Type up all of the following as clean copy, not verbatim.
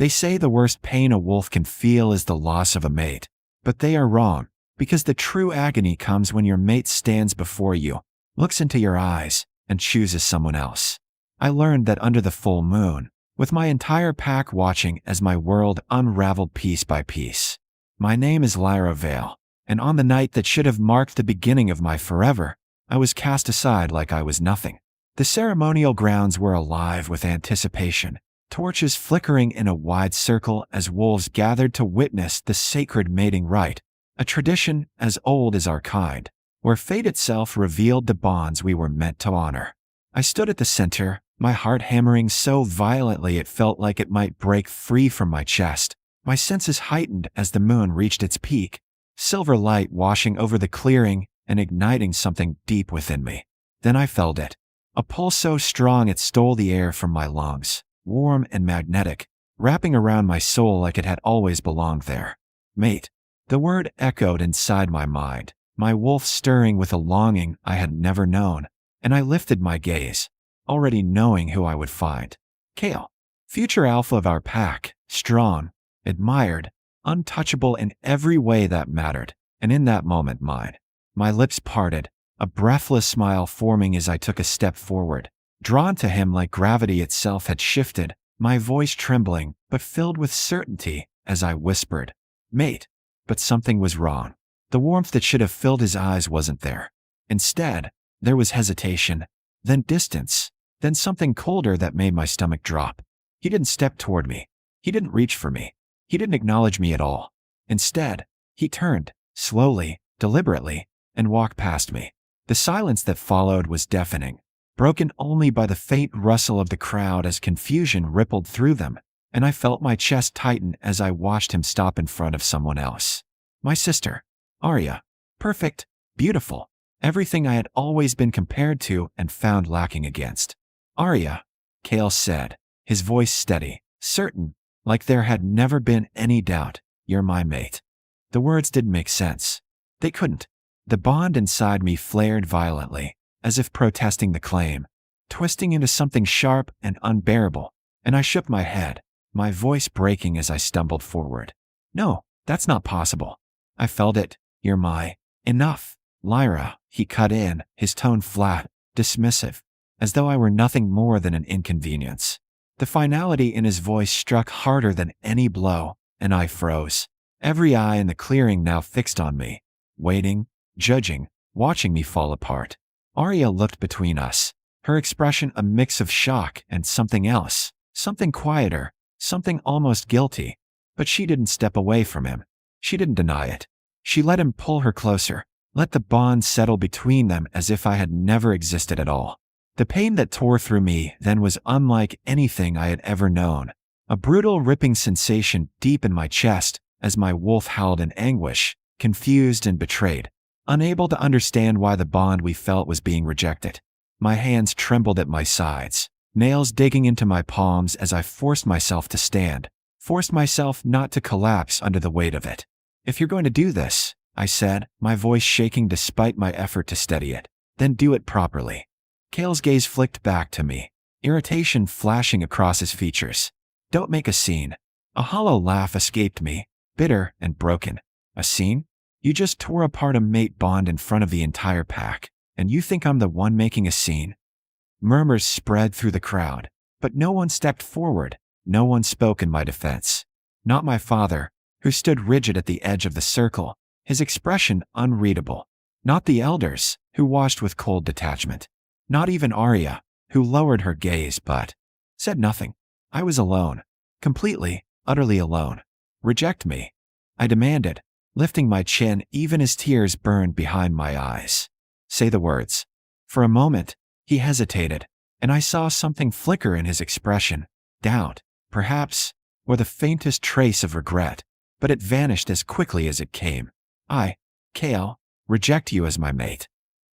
They say the worst pain a wolf can feel is the loss of a mate. But they are wrong, because the true agony comes when your mate stands before you, looks into your eyes, and chooses someone else. I learned that under the full moon, with my entire pack watching as my world unraveled piece by piece. My name is Lyra Vale, and on the night that should have marked the beginning of my forever, I was cast aside like I was nothing. The ceremonial grounds were alive with anticipation, torches flickering in a wide circle as wolves gathered to witness the sacred mating rite, a tradition as old as our kind, where fate itself revealed the bonds we were meant to honor. I stood at the center, my heart hammering so violently it felt like it might break free from my chest, my senses heightened as the moon reached its peak, silver light washing over the clearing and igniting something deep within me. Then I felt it, a pulse so strong it stole the air from my lungs, warm and magnetic, wrapping around my soul like it had always belonged there. Mate. The word echoed inside my mind, my wolf stirring with a longing I had never known, and I lifted my gaze, already knowing who I would find. Kale. Future alpha of our pack, strong, admired, untouchable in every way that mattered, and in that moment my lips parted, a breathless smile forming as I took a step forward, drawn to him like gravity itself had shifted, my voice trembling but filled with certainty as I whispered, "Mate." But something was wrong. The warmth that should have filled his eyes wasn't there. Instead, there was hesitation, then distance, then something colder that made my stomach drop. He didn't step toward me. He didn't reach for me. He didn't acknowledge me at all. Instead, he turned, slowly, deliberately, and walked past me. The silence that followed was deafening, broken only by the faint rustle of the crowd as confusion rippled through them, and I felt my chest tighten as I watched him stop in front of someone else. My sister, Arya. Perfect, beautiful, everything I had always been compared to and found lacking against. Arya, Kale said, his voice steady, certain, like there had never been any doubt, "You're my mate." The words didn't make sense. They couldn't. The bond inside me flared violently, as if protesting the claim, twisting into something sharp and unbearable, and I shook my head, my voice breaking as I stumbled forward. "No, that's not possible." I felt it. "You're my..." "Enough, Lyra," he cut in, his tone flat, dismissive, as though I were nothing more than an inconvenience. The finality in his voice struck harder than any blow, and I froze. Every eye in the clearing now fixed on me, waiting, judging, watching me fall apart. Arya looked between us, her expression a mix of shock and something else, something quieter, something almost guilty, but she didn't step away from him. She didn't deny it. She let him pull her closer, let the bond settle between them as if I had never existed at all. The pain that tore through me then was unlike anything I had ever known, a brutal ripping sensation deep in my chest as my wolf howled in anguish, confused and betrayed, unable to understand why the bond we felt was being rejected. My hands trembled at my sides, nails digging into my palms as I forced myself to stand, forced myself not to collapse under the weight of it. "If you're going to do this," I said, my voice shaking despite my effort to steady it, "then do it properly." Kale's gaze flicked back to me, irritation flashing across his features. "Don't make a scene." A hollow laugh escaped me, bitter and broken. "A scene? You just tore apart a mate bond in front of the entire pack, and you think I'm the one making a scene?" Murmurs spread through the crowd, but no one stepped forward, no one spoke in my defense. Not my father, who stood rigid at the edge of the circle, his expression unreadable. Not the elders, who watched with cold detachment. Not even Arya, who lowered her gaze but said nothing. I was alone. Completely, utterly alone. "Reject me," I demanded, lifting my chin even as tears burned behind my eyes. "Say the words." For a moment, he hesitated, and I saw something flicker in his expression. Doubt, perhaps, or the faintest trace of regret, but it vanished as quickly as it came. "I, Kale, reject you as my mate."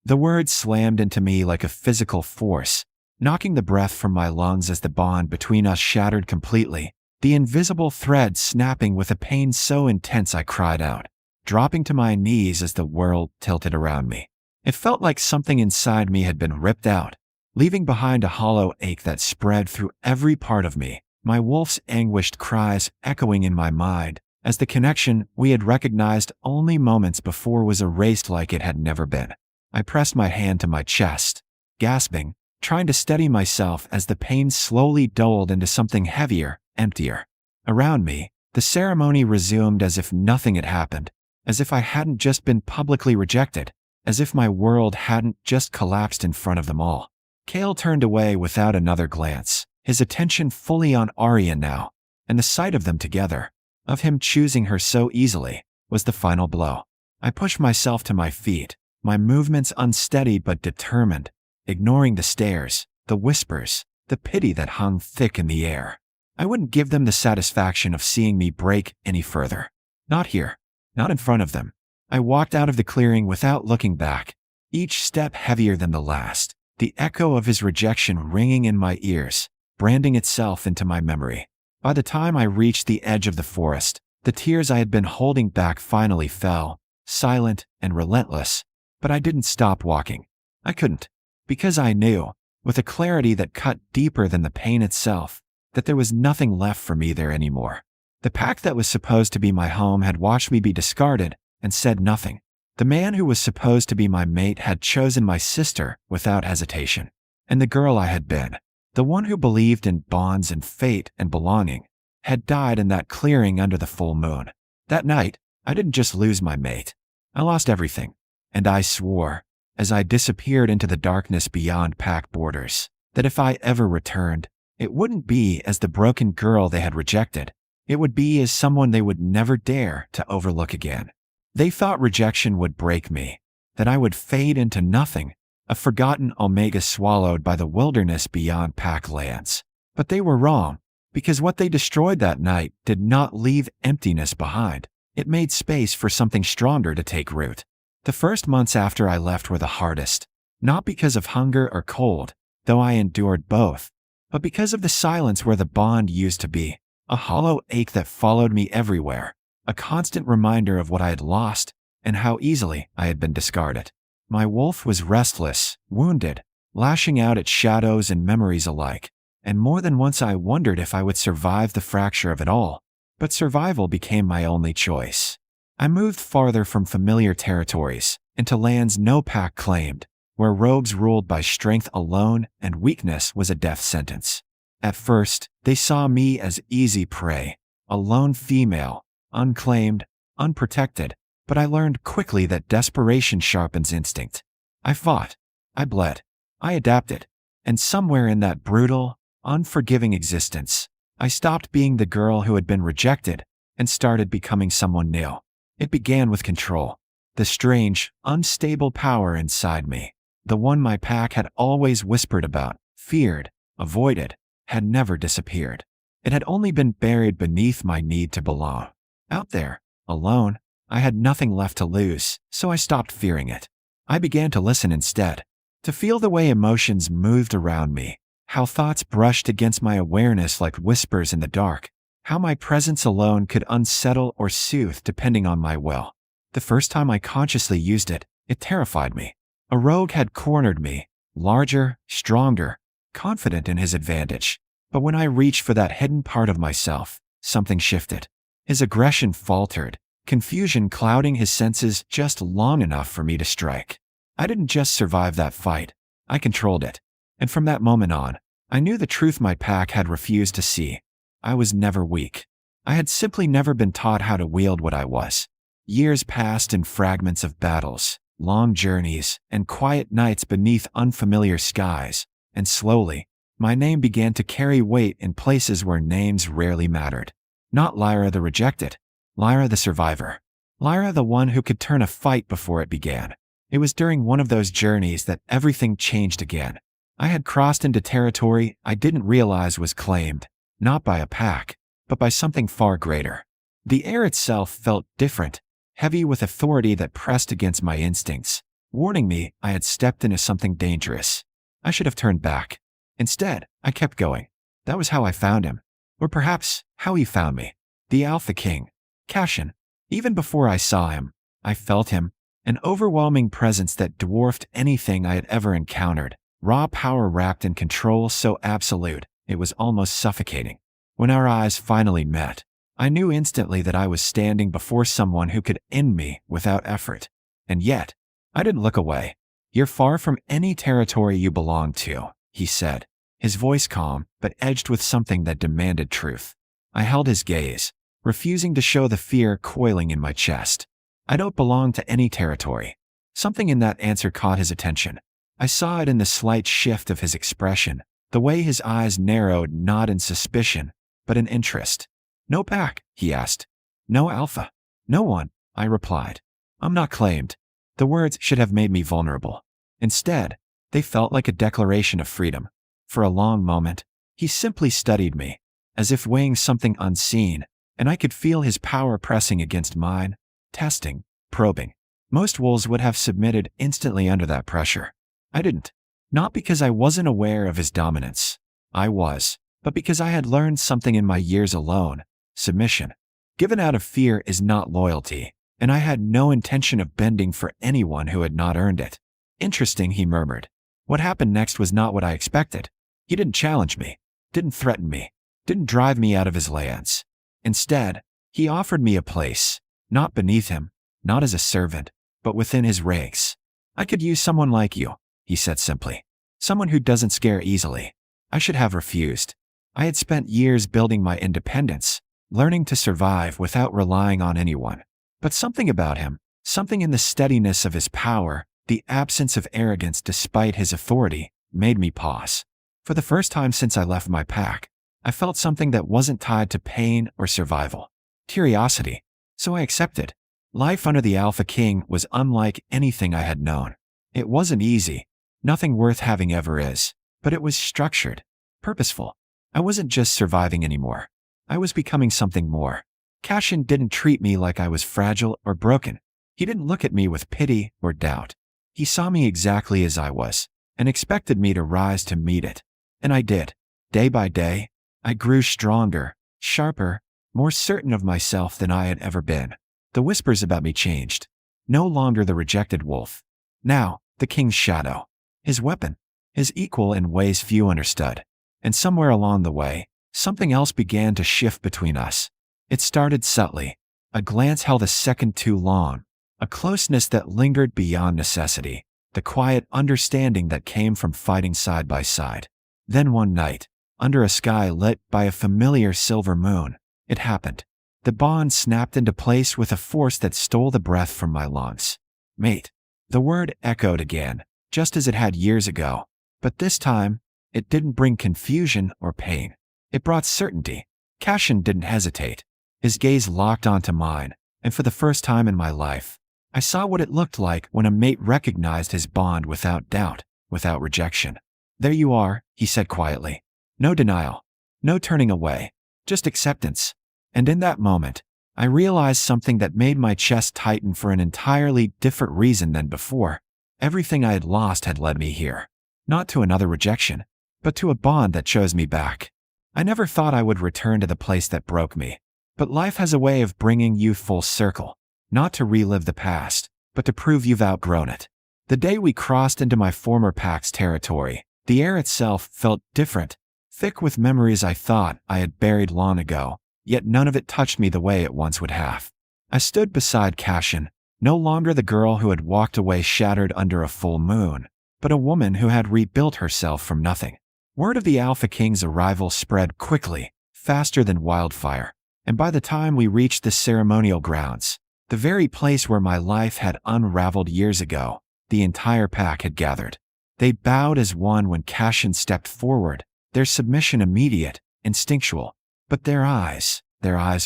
The words slammed into me like a physical force, knocking the breath from my lungs as the bond between us shattered completely, the invisible thread snapping with a pain so intense I cried out, dropping to my knees as the world tilted around me. It felt like something inside me had been ripped out, leaving behind a hollow ache that spread through every part of me, my wolf's anguished cries echoing in my mind, as the connection we had recognized only moments before was erased like it had never been. I pressed my hand to my chest, gasping, trying to steady myself as the pain slowly dulled into something heavier, emptier. Around me, the ceremony resumed as if nothing had happened, as if I hadn't just been publicly rejected, as if my world hadn't just collapsed in front of them all. Kale turned away without another glance, his attention fully on Arya now, and the sight of them together, of him choosing her so easily, was the final blow. I pushed myself to my feet, my movements unsteady but determined, ignoring the stares, the whispers, the pity that hung thick in the air. I wouldn't give them the satisfaction of seeing me break any further. Not here, not in front of them. I walked out of the clearing without looking back, each step heavier than the last, the echo of his rejection ringing in my ears, branding itself into my memory. By the time I reached the edge of the forest, the tears I had been holding back finally fell, silent and relentless, but I didn't stop walking. I couldn't, because I knew, with a clarity that cut deeper than the pain itself, that there was nothing left for me there anymore. The pack that was supposed to be my home had watched me be discarded and said nothing. The man who was supposed to be my mate had chosen my sister without hesitation. And the girl I had been, the one who believed in bonds and fate and belonging, had died in that clearing under the full moon. That night, I didn't just lose my mate. I lost everything. And I swore, as I disappeared into the darkness beyond pack borders, that if I ever returned, it wouldn't be as the broken girl they had rejected. It would be as someone they would never dare to overlook again. They thought rejection would break me, that I would fade into nothing, a forgotten omega swallowed by the wilderness beyond pack lands. But they were wrong, because what they destroyed that night did not leave emptiness behind. It made space for something stronger to take root. The first months after I left were the hardest, not because of hunger or cold, though I endured both, but because of the silence where the bond used to be, a hollow ache that followed me everywhere, a constant reminder of what I had lost and how easily I had been discarded. My wolf was restless, wounded, lashing out at shadows and memories alike, and more than once I wondered if I would survive the fracture of it all. But survival became my only choice. I moved farther from familiar territories, into lands no pack claimed, where rogues ruled by strength alone and weakness was a death sentence. At first, they saw me as easy prey, a lone female, unclaimed, unprotected, but I learned quickly that desperation sharpens instinct. I fought, I bled, I adapted, and somewhere in that brutal, unforgiving existence, I stopped being the girl who had been rejected and started becoming someone new. It began with control, the strange, unstable power inside me, the one my pack had always whispered about, feared, avoided, had never disappeared. It had only been buried beneath my need to belong. Out there, alone, I had nothing left to lose, so I stopped fearing it. I began to listen instead, to feel the way emotions moved around me, how thoughts brushed against my awareness like whispers in the dark, how my presence alone could unsettle or soothe depending on my will. The first time I consciously used it, it terrified me. A rogue had cornered me, larger, stronger, confident in his advantage. But when I reached for that hidden part of myself, something shifted. His aggression faltered, confusion clouding his senses just long enough for me to strike. I didn't just survive that fight, I controlled it. And from that moment on, I knew the truth my pack had refused to see. I was never weak. I had simply never been taught how to wield what I was. Years passed in fragments of battles, long journeys, and quiet nights beneath unfamiliar skies, and slowly, my name began to carry weight in places where names rarely mattered. Not Lyra the rejected, Lyra the survivor. Lyra the one who could turn a fight before it began. It was during one of those journeys that everything changed again. I had crossed into territory I didn't realize was claimed, not by a pack, but by something far greater. The air itself felt different, heavy with authority that pressed against my instincts, warning me I had stepped into something dangerous. I should have turned back. Instead, I kept going. That was how I found him. Or perhaps, how he found me. The Alpha King, Cashin. Even before I saw him, I felt him, an overwhelming presence that dwarfed anything I had ever encountered. Raw power wrapped in control so absolute, it was almost suffocating. When our eyes finally met, I knew instantly that I was standing before someone who could end me without effort. And yet, I didn't look away. "You're far from any territory you belong to," he said, his voice calm but edged with something that demanded truth. I held his gaze, refusing to show the fear coiling in my chest. "I don't belong to any territory." Something in that answer caught his attention. I saw it in the slight shift of his expression, the way his eyes narrowed not in suspicion, but in interest. "No pack?" he asked. "No alpha?" "No one," I replied. "I'm not claimed." The words should have made me vulnerable. Instead, they felt like a declaration of freedom. For a long moment, he simply studied me, as if weighing something unseen, and I could feel his power pressing against mine, testing, probing. Most wolves would have submitted instantly under that pressure. I didn't. Not because I wasn't aware of his dominance. I was, but because I had learned something in my years alone: submission. Given out of fear is not loyalty, and I had no intention of bending for anyone who had not earned it. "Interesting," he murmured. What happened next was not what I expected. He didn't challenge me, didn't threaten me, didn't drive me out of his lands. Instead, he offered me a place, not beneath him, not as a servant, but within his ranks. "I could use someone like you," he said simply. "Someone who doesn't scare easily." I should have refused. I had spent years building my independence, learning to survive without relying on anyone. But something about him, something in the steadiness of his power, the absence of arrogance despite his authority, made me pause. For the first time since I left my pack, I felt something that wasn't tied to pain or survival. Curiosity. So I accepted. Life under the Alpha King was unlike anything I had known. It wasn't easy. Nothing worth having ever is. But it was structured, purposeful. I wasn't just surviving anymore. I was becoming something more. Cashin didn't treat me like I was fragile or broken. He didn't look at me with pity or doubt. He saw me exactly as I was and expected me to rise to meet it. And I did. Day by day, I grew stronger, sharper, more certain of myself than I had ever been. The whispers about me changed. No longer the rejected wolf. Now, the king's shadow. His weapon. His equal in ways few understood. And somewhere along the way, something else began to shift between us. It started subtly. A glance held a second too long. A closeness that lingered beyond necessity. The quiet understanding that came from fighting side by side. Then one night, under a sky lit by a familiar silver moon, it happened. The bond snapped into place with a force that stole the breath from my lungs. "Mate." The word echoed again, just as it had years ago. But this time, it didn't bring confusion or pain. It brought certainty. Cashin didn't hesitate. His gaze locked onto mine, and for the first time in my life, I saw what it looked like when a mate recognized his bond without doubt, without rejection. "There you are," he said quietly. No denial, no turning away, just acceptance. And in that moment, I realized something that made my chest tighten for an entirely different reason than before. Everything I had lost had led me here. Not to another rejection, but to a bond that chose me back. I never thought I would return to the place that broke me. But life has a way of bringing you full circle, not to relive the past, but to prove you've outgrown it. The day we crossed into my former pack's territory, the air itself felt different, thick with memories I thought I had buried long ago, yet none of it touched me the way it once would have. I stood beside Cashin, no longer the girl who had walked away shattered under a full moon, but a woman who had rebuilt herself from nothing. Word of the Alpha King's arrival spread quickly, faster than wildfire. And by the time we reached the ceremonial grounds, the very place where my life had unraveled years ago, the entire pack had gathered. They bowed as one when Cashin stepped forward, their submission immediate, instinctual. But their eyes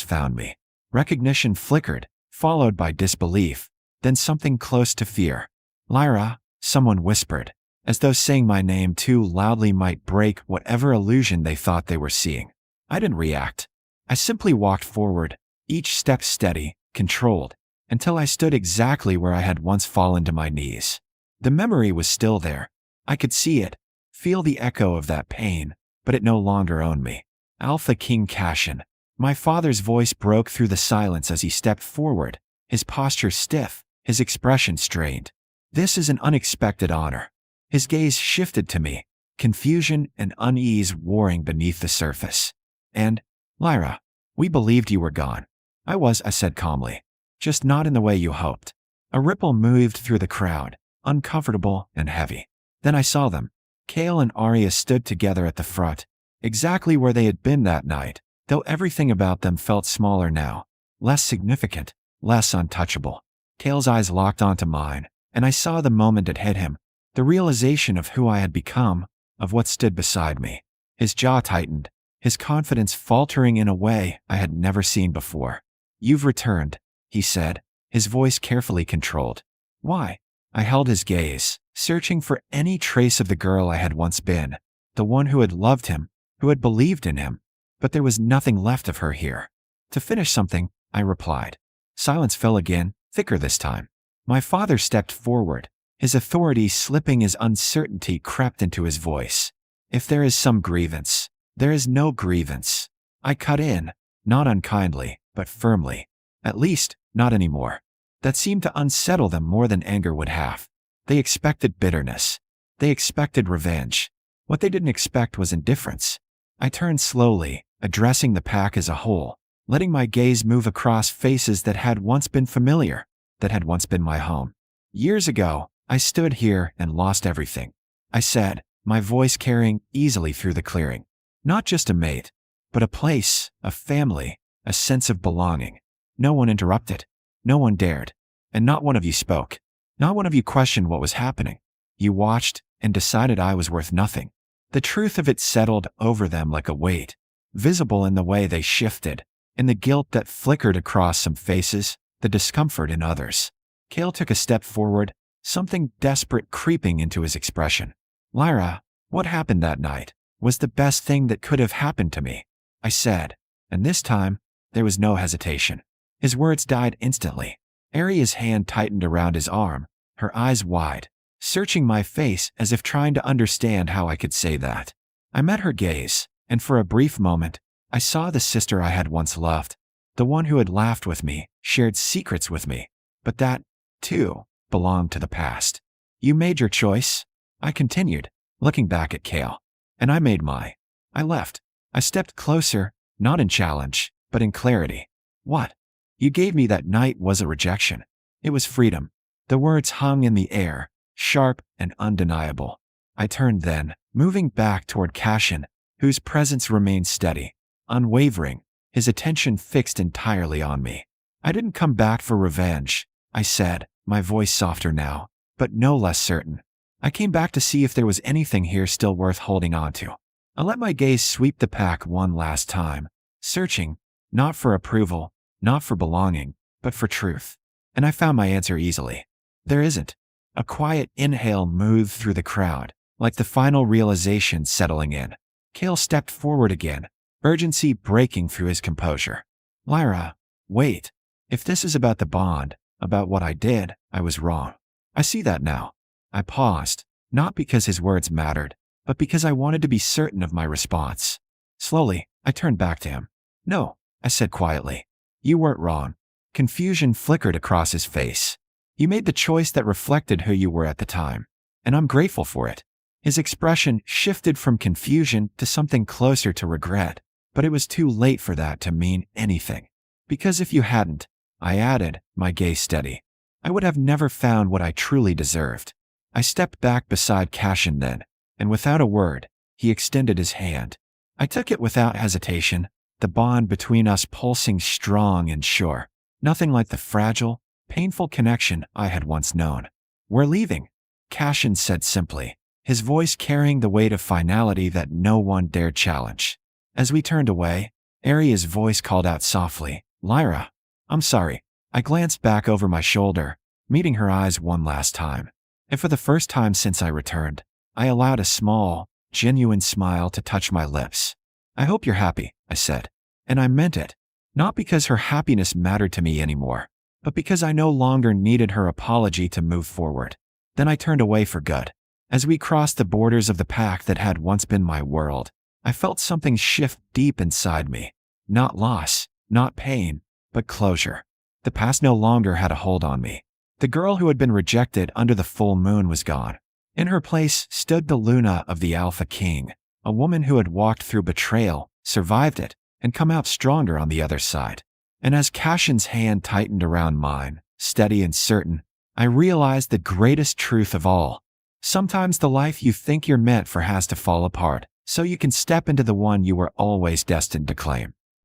found me. Recognition flickered, followed by disbelief, then something close to fear. "Lyra," someone whispered, as though saying my name too loudly might break whatever illusion they thought they were seeing. I didn't react. I simply walked forward, each step steady, controlled, until I stood exactly where I had once fallen to my knees. The memory was still there. I could see it, feel the echo of that pain, but it no longer owned me. "Alpha King Cashin." My father's voice broke through the silence as he stepped forward, his posture stiff, his expression strained. "This is an unexpected honor." His gaze shifted to me, confusion and unease warring beneath the surface. "And Lyra, we believed you were gone. I said calmly. Just not in the way you hoped. A ripple moved through the crowd, uncomfortable and heavy. Then I saw them. Kale and Arya stood together at the front, exactly where they had been that night, though everything about them felt smaller now, less significant, less untouchable. Kale's eyes locked onto mine, and I saw the moment it hit him, the realization of who I had become, of what stood beside me. His jaw tightened, his confidence faltering in a way I had never seen before. You've returned, he said, his voice carefully controlled. Why? I held his gaze, searching for any trace of the girl I had once been, the one who had loved him, who had believed in him, but there was nothing left of her here. To finish something, I replied. Silence fell again, thicker this time. My father stepped forward, his authority slipping as uncertainty crept into his voice. If there is some grievance, there is no grievance. I cut in, not unkindly, but firmly. At least, not anymore. That seemed to unsettle them more than anger would have. They expected bitterness. They expected revenge. What they didn't expect was indifference. I turned slowly, addressing the pack as a whole, letting my gaze move across faces that had once been familiar, that had once been my home. Years ago, I stood here and lost everything. I said, my voice carrying easily through the clearing. Not just a mate, but a place, a family, a sense of belonging. No one interrupted. No one dared. And not one of you spoke. Not one of you questioned what was happening. You watched and decided I was worth nothing. The truth of it settled over them like a weight, visible in the way they shifted, in the guilt that flickered across some faces, the discomfort in others. Kale took a step forward, something desperate creeping into his expression. Lyra, what happened that night was the best thing that could have happened to me, I said, and this time, there was no hesitation. His words died instantly. Arya's hand tightened around his arm, her eyes wide, searching my face as if trying to understand how I could say that. I met her gaze, and for a brief moment, I saw the sister I had once loved, the one who had laughed with me, shared secrets with me. But that, too, belonged to the past. You made your choice, I continued, looking back at Kale. And I made mine. I left. I stepped closer, not in challenge, but in clarity. What you gave me that night was a rejection. It was freedom. The words hung in the air, sharp and undeniable. I turned then, moving back toward Cashin, whose presence remained steady, unwavering, his attention fixed entirely on me. I didn't come back for revenge, I said, my voice softer now, but no less certain. I came back to see if there was anything here still worth holding on to. I let my gaze sweep the pack one last time, searching, not for approval, not for belonging, but for truth. And I found my answer easily. There isn't. A quiet inhale moved through the crowd, like the final realization settling in. Kale stepped forward again, urgency breaking through his composure. Lyra, wait. If this is about the bond, about what I did, I was wrong. I see that now. I paused, not because his words mattered, but because I wanted to be certain of my response. Slowly, I turned back to him. No, I said quietly. You weren't wrong. Confusion flickered across his face. You made the choice that reflected who you were at the time, and I'm grateful for it. His expression shifted from confusion to something closer to regret, but it was too late for that to mean anything. Because if you hadn't, I added, my gaze steady, I would have never found what I truly deserved. I stepped back beside Cashin then, and without a word, he extended his hand. I took it without hesitation, the bond between us pulsing strong and sure, nothing like the fragile, painful connection I had once known. We're leaving, Cashin said simply, his voice carrying the weight of finality that no one dared challenge. As we turned away, Arya's voice called out softly, Lyra, I'm sorry. I glanced back over my shoulder, meeting her eyes one last time. And for the first time since I returned, I allowed a small, genuine smile to touch my lips. I hope you're happy, I said. And I meant it. Not because her happiness mattered to me anymore, but because I no longer needed her apology to move forward. Then I turned away for good. As we crossed the borders of the pack that had once been my world, I felt something shift deep inside me. Not loss, not pain, but closure. The past no longer had a hold on me. The girl who had been rejected under the full moon was gone. In her place stood the Luna of the Alpha King, a woman who had walked through betrayal, survived it, and come out stronger on the other side. And as Cashin's hand tightened around mine, steady and certain, I realized the greatest truth of all. Sometimes the life you think you're meant for has to fall apart, so you can step into the one you were always destined to claim.